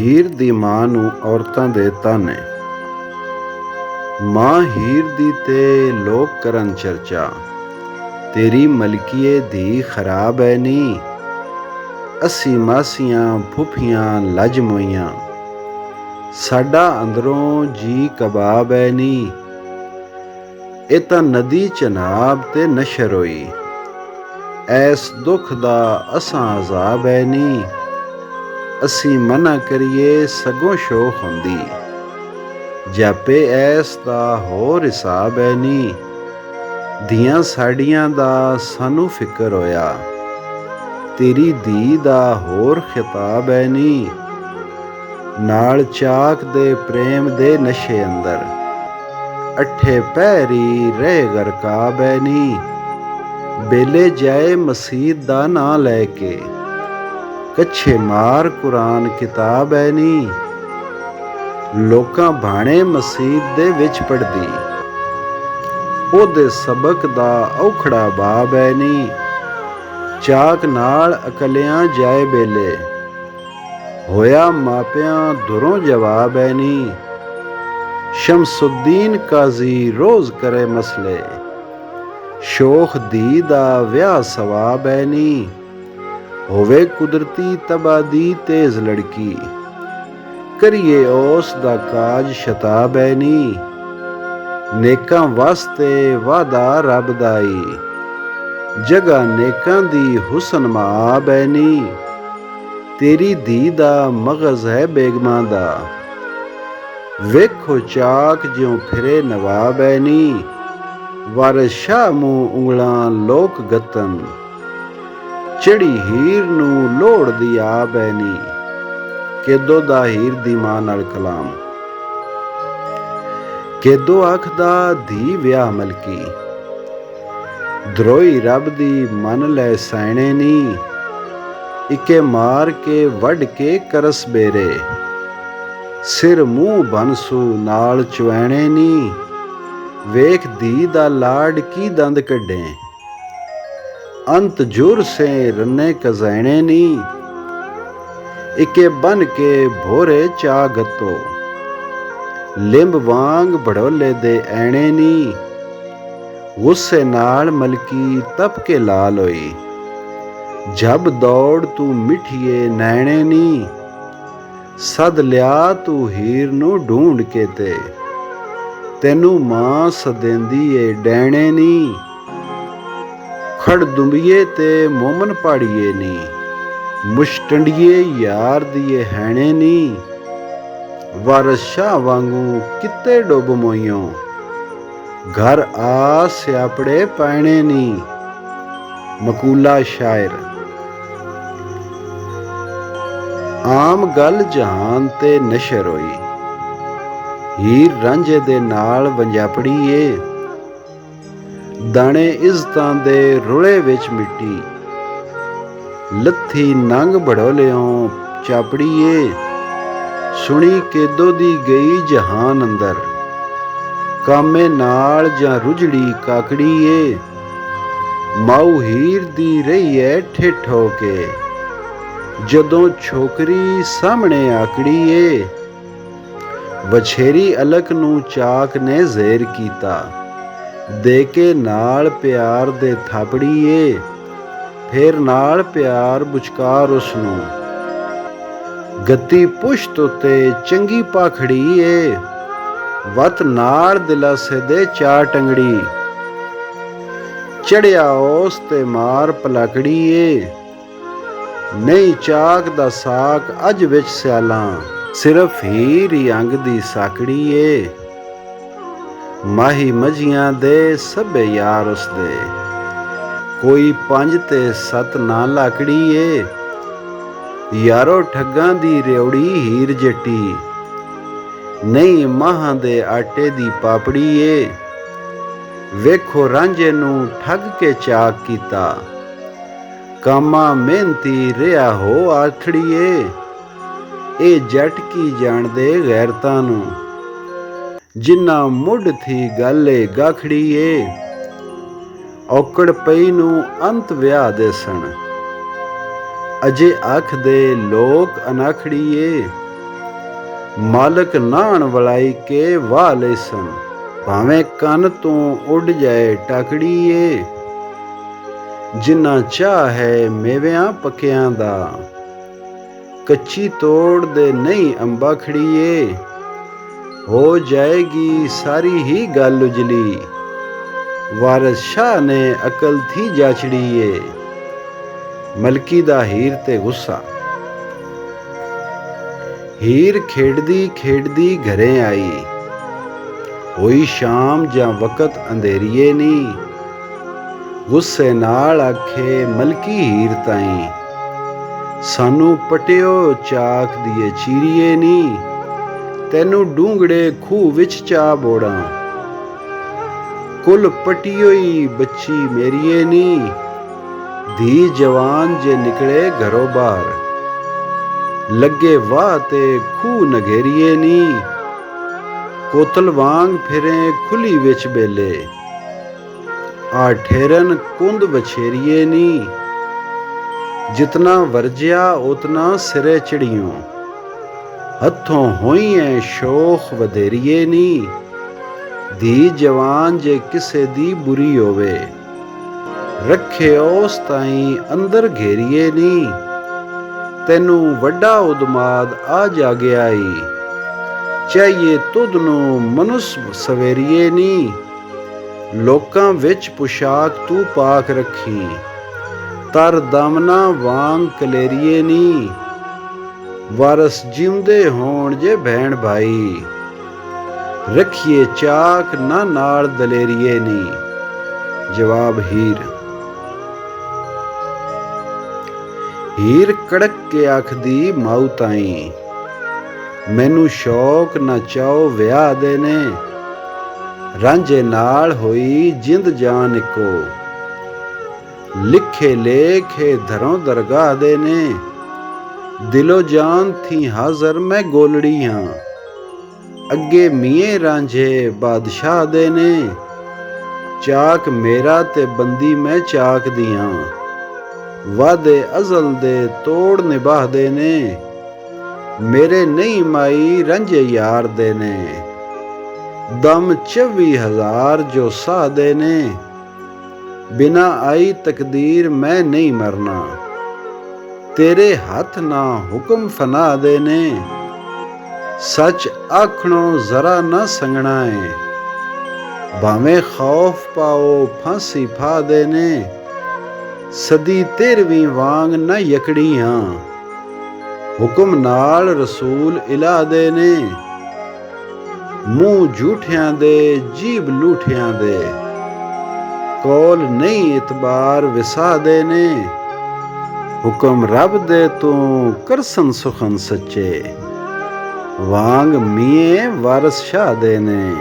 ਹੀਰ ਦੀ ਮਾਂ ਨੂੰ ਔਰਤਾਂ ਦੇ ਤਾਨੇ। ਮਾਂ ਹੀਰ ਦੀ ਤੇ ਲੋਕ ਕਰਨ ਚਰਚਾ, ਤੇਰੀ ਮਲਕੀਏ ਧੀ ਖਰਾਬ ਐ ਨੀ। ਅਸੀਂ ਮਾਸੀਆਂ ਫੁੱਫੀਆਂ ਲੱਜ ਮੋਈਆਂ, ਸਾਡਾ ਅੰਦਰੋਂ ਜੀ ਕਬਾਬ ਐ ਨੀ। ਇਹ ਤਾਂ ਨਦੀ ਚਨਾਬ ਤੇ ਨਸ਼ਰ ਹੋਈ, ਐਸ ਦੁੱਖ ਦਾ ਅਸਾਂ ਅਜ਼ਾਬ ਐ ਨੀ। ਅਸੀਂ ਮਨਾ ਕਰੀਏ ਸਗੋਂ ਸ਼ੋਖ ਹੁੰਦੀ, ਜਾਪੇ ਐਸ ਦਾ ਹੋਰ ਹਿਸਾਬ ਐ ਨੀ। ਧੀਆਂ ਸਾਡੀਆਂ ਦਾ ਸਾਨੂੰ ਫਿਕਰ ਹੋਇਆ, ਤੇਰੀ ਧੀ ਦਾ ਹੋਰ ਖਿਤਾਬ ਐ ਨੀ। ਨਾਲ ਚਾਕ ਦੇ ਪ੍ਰੇਮ ਦੇ ਨਸ਼ੇ ਅੰਦਰ, ਅੱਠੇ ਪਹਿਰੀ ਰਹੇ ਗਰਕਾਬ ਐ ਨੀ। ਬੇਲੇ ਜਾਏ ਮਸੀਤ ਦਾ ਨਾਂ ਲੈ ਕੇ, ਕੱਛੇ ਮਾਰ ਕੁਰਾਨ ਕਿਤਾਬ ਐ ਨੀ। ਲੋਕਾਂ ਭਾਣੇ ਮਸੀਤ ਦੇ ਵਿੱਚ ਪੜ੍ਹਦੀ, ਉਹਦੇ ਸਬਕ ਦਾ ਔਖੜਾ ਬਾਬ ਐ ਨੀ। ਚਾਕ ਨਾਲ ਅਕਲਿਆਂ ਜਾਏ ਬੇਲੇ, ਹੋਇਆ ਮਾਪਿਆਂ ਦੁਰੋਂ ਜਵਾਬ ਐ ਨੀ। ਸ਼ਮਸੁੱਦੀਨ ਕਾਜ਼ੀ ਰੋਜ਼ ਕਰੇ ਮਸਲੇ, ਸ਼ੋਖ ਧੀ ਦਾ ਵਿਆਹ ਸਵਾਬ ਐ ਨੀ। ਹੋਵੇ ਕੁਦਰਤੀ ਤਬਾਦੀ ਤੇਜ਼ ਲੜਕੀ, ਕਰੀਏ ਉਸ ਦਾ ਕਾਜ ਸ਼ਤਾਬ ਐ ਨੀ। ਨੇਕਾਂ ਵਾਸਤੇ ਵਾਦਾ ਰੱਬ ਦਾ ਈ, ਜਗ੍ਹਾ ਨੇਕਾਂ ਦੀ ਹੁਸਨ ਮਾਬ ਐ ਨੀ। ਤੇਰੀ ਧੀ ਦਾ ਮਗਜ਼ ਹੈ ਬੇਗਮਾਂ ਦਾ, ਵੇਖੋ ਚਾਕ ਜਿਉਂ ਫਿਰੇ ਨਵਾਬ ਐ ਨੀ। ਵਾਰਿਸ ਸ਼ਾਹ ਮੂੰਹ ਉਂਗਲਾਂ ਲੋਕ ਗਤਨ, ਚੜੀ ਹੀਰ ਨੂੰ ਲੋੜ ਦੀ ਆਬ ਐ ਨੀ। ਕੇਦੋ ਦਾ ਹੀਰ ਦੀ ਮਾਂ ਨਾਲ ਕਲਾਮ। ਕੇਦੋ ਆਖਦਾ ਧੀ ਵਿਆਹ ਮਲਕੀ, ਧਰੋਈ ਰੱਬ ਦੀ ਮੰਨ ਲੈ ਸੈਣੇ ਨੀ। ਇੱਕੇ ਮਾਰ ਕੇ ਵੱਢ ਕੇ ਕਰਸ ਬੇਰੇ, ਸਿਰ ਮੂੰਹ ਬਨਸੂ ਨਾਲ ਚਵੈਣੇ ਨੀ। ਵੇਖ ਧੀ ਦਾ ਲਾਡ ਕੀ ਦੰਦ ਕੱਢੇ, ਅੰਤ ਜੁਰ ਸੇ ਰੰਨੇ ਕਜ਼ੈਣੇ ਨੀ। ਇੱਕੇ ਬਨ ਕੇ ਭੋਰੇ ਚਾ ਗਤੋ, ਲਿੰਬ ਵਾਂਗ ਬੜੋਲੇ ਦੇ ਐਣੇ ਨੀ। ਗੁੱਸੇ ਨਾਲ ਮਲਕੀ ਤਪ ਕੇ ਲਾਲ ਹੋਈ, ਜਬ ਦੌੜ ਤੂੰ ਮਿੱਠੀਏ ਨੈਣੇ ਨੀ। ਸੱਦ ਲਿਆ ਤੂੰ ਹੀਰ ਨੂੰ ਢੂੰਡ ਕੇ ਤੇ, ਤੈਨੂੰ ਮਾਂ ਸਦੇਂਦੀ ਏ ਡੈਣੇ ਨੀ। ਖੜ ਦੁੰਬੀਏ ਤੇ ਮੋਮਨ ਪਾੜੀਏ ਨੀ, ਮੁਸ਼ਟੰਡੀਏ ਯਾਰ ਦੀਏ ਹੈਣੇ ਨੀ। ਵਾਰਿਸ ਸ਼ਾਹ ਵਾਂਗੂ ਕਿਤੇ ਡੁੱਬ ਮੋਈਓ, ਘਰ ਆ ਸਿਆਪੜੇ ਪੈਣੇ ਨੀ। ਮਕੂਲਾ ਸ਼ਾਇਰ। ਆਮ ਗੱਲ ਜਹਾਨ ਤੇ ਨਸ਼ਰ ਹੋਈ, ਹੀਰ ਰਾਂਝੇ ਦੇ ਨਾਲ ਵੰਜਾਪੜੀ ਏ। ਦਾਣੇ ਇੱਜ਼ਤਾਂ ਦੇ ਰੁਲੇ ਵਿੱਚ ਮਿੱਟੀ, ਲੱਥੀ ਨੰਗ ਬੜੋਲਿਓਂ ਚਾਪੜੀ ਏ। ਸੁਣੀ ਕੇਦੋ ਦੀ ਗਈ ਜਹਾਨ ਅੰਦਰ, ਕਾਮੇ ਨਾਲ ਜਾਂ ਰੁਜੜੀ ਕਾਕੜੀ ਏ। ਮਾਊ ਹੀਰ ਦੀ ਰਹੀ ਏ ਠਿੱਠ ਹੋ ਕੇ, ਜਦੋਂ ਛੋਕਰੀ ਸਾਹਮਣੇ ਆਕੜੀ ਏ। ਵਛੇਰੀ ਅਲਕ ਨੂੰ ਚਾਕ ਨੇ ਜ਼ੇਰ ਕੀਤਾ, ਦੇ ਕੇ ਨਾਲ ਪਿਆਰ ਦੇ ਥਾਪੜੀ ਏ। ਫੇਰ ਨਾਲ ਪਿਆਰ ਬੁਚਕਾਰ ਉਸਨੂੰ, ਗੱਤੀ ਪੁਸ਼ਤ ਉੱਤੇ ਚੰਗੀ ਪਾਖੜੀ ਏ। ਵਤ ਨਾਲ ਦਿਲਾਸੇ ਦੇ ਚਾ ਟੰਗੜੀ, ਚੜਿਆ ਉਸ ਤੇ ਮਾਰ ਪਲਾਕੜੀ ਏ। ਨਹੀਂ ਚਾਕ ਦਾ ਸਾਕ ਅੱਜ ਵਿੱਚ ਸਿਆਲਾਂ, ਸਿਰਫ ਹੀਰ ਹੀ ਅੰਗ ਦੀ ਸਾਕੜੀ ਏ। ਮਾਹੀ ਮਝੀਆਂ ਦੇ ਸਭੇ ਯਾਰ ਉਸਦੇ, ਕੋਈ 5 ਤੇ 7 ਨਾ ਲਾਕੜੀ ਏ। ਯਾਰੋ ਠੱਗਾਂ ਦੀ ਰਿਉੜੀ ਹੀਰ ਜੱਟੀ, ਨਹੀਂ ਮਾਹਾਂ ਦੇ ਆਟੇ ਦੀ ਪਾਪੜੀ ਏ। ਵੇਖੋ ਰਾਂਝੇ ਨੂੰ ਠੱਗ ਕੇ ਚਾਕ ਕੀਤਾ, ਕਾਮਾ ਮਿਹਨਤੀ ਰਿਹਾ ਹੋ ਆਥੜੀ ਏ। ਇਹ ਜੱਟ ਕੀ ਜਾਣਦੇ ਗੈਰਤਾਂ ਨੂੰ, ਜਿੰਨਾ ਮੁੱਢ ਥੀ ਗੱਲ ਏ ਗਾਖੜੀ ਏ। ਔਕੜ ਪਈ ਨੂੰ ਅੰਤ ਵਿਆਹ ਦੇ ਸਣ, ਅਜੇ ਆਖਦੇ ਲੋਕ ਅਨਾਖੜੀ ਏ। ਮਾਲਕ ਨਾਣ ਵਲਾਈ ਕੇ ਵਾਹ ਲੈ ਸਨ, ਭਾਵੇਂ ਕੰਨ ਤੋਂ ਉੱਡ ਜਾਏ ਟਾਕੜੀਏ। ਜਿੰਨਾ ਚਾਹ ਹੈ ਮੇਵਿਆਂ ਪੱਕਿਆਂ ਦਾ, ਕੱਚੀ ਤੋੜ ਦੇ ਨਹੀਂ ਅੰਬਾ ਖੜੀਏ। ਹੋ ਜਾਏਗੀ ਸਾਰੀ ਹੀ ਗੱਲ ਉਜਲੀ, ਵਾਰਿਸ ਸ਼ਾਹ ਨੇ ਅਕਲ ਥੀ ਜਾਚੜੀਏ। ਮਲਕੀ ਦਾ ਹੀਰ ਤੇ ਗੁੱਸਾ। ਹੀਰ ਖੇਡਦੀ ਖੇਡਦੀ ਘਰੇ ਆਈ, ਹੋਈ ਸ਼ਾਮ ਜਾਂ ਵਕਤ ਅੰਧੇਰੀਏ ਨੀ। ਗੁੱਸੇ ਨਾਲ ਆਖੇ ਮਲਕੀ ਹੀਰ ਤਾਈਂ, ਸਾਨੂੰ ਪਟਿਓ ਚਾਕ ਦੀਏ ਚੀਰੀਏ ਨੀ। ਤੈਨੂੰ ਡੂੰਗੜੇ ਖੂਹ ਵਿੱਚ ਚਾ ਬੋੜਾਂ, ਕੁਲ ਪਟਿਓਈ ਬੱਚੀ ਮੇਰੀਏ ਨੀ। ਧੀ ਜਵਾਨ ਜੇ ਨਿਕਲੇ ਘਰੋਂ ਬਾਹਰ, ਲੱਗੇ ਵਾਹ ਤੇ ਖੂਹ ਨਗੇਰੀਏ ਨੀ। ਕੋਤਲ ਵਾਂਗ ਫਿਰੇ ਖੁੱਲੀ ਵਿੱਚ ਬੇਲੇ, ਆ ਠੇਰਨ ਕੁੰਦ ਵਛੇਰੀਏ ਨੀ। ਜਿਤਨਾ ਵਰਜਿਆ ਉਤਨਾ ਸਿਰੇ ਚੜੀਓ, ਹੱਥੋਂ ਹੋਈ ਐ ਸ਼ੋਖ ਵਧੇਰੀਏ ਨੀ। ਧੀ ਜਵਾਨ ਜੇ ਕਿਸੇ ਦੀ ਬੁਰੀ ਹੋਵੇ, ਰੱਖੇ ਉਸ ਤਾਈਂ ਅੰਦਰ ਘੇਰੀਏ ਨੀ। ਤੈਨੂੰ ਵੱਡਾ ਉਦਮਾਦ ਆ ਜਾਗਿਆ ਈ, ਚਾਹੀਏ ਤੁਧ ਨੂੰ ਮਨੁਸ ਸਵੇਰੀਏ ਨੀ। ਲੋਕਾਂ ਵਿੱਚ ਪੁਸ਼ਾਕ ਤੂੰ ਪਾਕ ਰੱਖੀ, ਤਰ ਦਾਮਨਾ ਵਾਂਗ ਕਲੇਰੀਏ ਨੀ। ਵਾਰਸ ਜਿਉਂਦੇ ਹੋਣ ਜੇ ਭੈਣ ਭਾਈ, ਰੱਖੀਏ ਚਾਕ ਨਾ ਨਾਲ ਦਲੇਰੀਏ ਨੀ। ਜਵਾਬ ਹੀਰ। ਹੀਰ ਕੜਕ ਕੇ ਆਖਦੀ ਮਾਊ ਤਾਈਂ, ਮੈਨੂੰ ਸ਼ੌਕ ਨਾ ਚਾਓ ਵਿਆਹ ਦੇ ਨੇ। ਰਾਂਝੇ ਨਾਲ ਹੋਈ ਜਿੰਦ ਜਾਨ ਇੱਕੋ, ਲਿਖੇ ਲੇਖੇ ਧਰੋਂ ਦਰਗਾਹ ਦੇ ਨੇ। ਦਿਲੋਂ ਜਾਨ ਥੀ ਹਾਜ਼ਰ ਮੈਂ ਗੋਲੜੀ ਹਾਂ, ਅੱਗੇ ਮੀਏ ਰਾਂਝੇ ਬਾਦਸ਼ਾਹ ਦੇ ਨੇ। ਚਾਕ ਮੇਰਾ ਤੇ ਬੰਦੀ ਮੈਂ ਚਾਕ ਦੀਆਂ, ਵਾਦੇ ਅਜ਼ਲ ਦੇ ਤੋੜ ਨਿਭਾਦੇ ਨੇ। ਮੇਰੇ ਨਹੀਂ ਮਾਈ ਰਾਂਝੇ ਯਾਰ ਦੇ ਨੇ, ਦਮ 24,000 ਜੋ ਸਾਹ ਦੇ ਨੇ। ਬਿਨਾ ਆਈ ਤਕਦੀਰ ਮੈਂ ਨਹੀਂ ਮਰਨਾ, ਤੇਰੇ ਹੱਥ ਨਾ ਹੁਕਮ ਫਨਾ ਦੇ ਨੇ। ਸੱਚ ਆਖਣੋ ਜ਼ਰਾ ਨਾ ਸੰਗਣਾ ਏ, ਭਾਵੇਂ ਖੌਫ ਪਾਓ ਫਾਂਸੀ ਫਾ ਦੇ ਨੇ। ਸਦੀ 13ਵੀਂ ਵਾਂਗ ਨਾ ਯਕੜੀਆਂ, ਹੁਕਮ ਨਾਲ ਰਸੂਲ ਇਲਾਹ ਦੇ ਨੇ। ਮੂੰਹ ਝੂਠਿਆਂ ਦੇ ਜੀਭ ਲੂਠਿਆਂ ਦੇ, ਕੌਲ ਨਹੀਂ ਇਤਬਾਰ ਵਿਸਾ ਦੇ ਨੇ। ਹੁਕਮ ਰੱਬ ਦੇ ਤੂੰ ਕਰਸਨ ਸੁਖਨ ਸੱਚੇ, ਵਾਂਗ ਮੀਏ ਵਾਰਸ ਸ਼ਾਹ ਦੇ ਨੇ।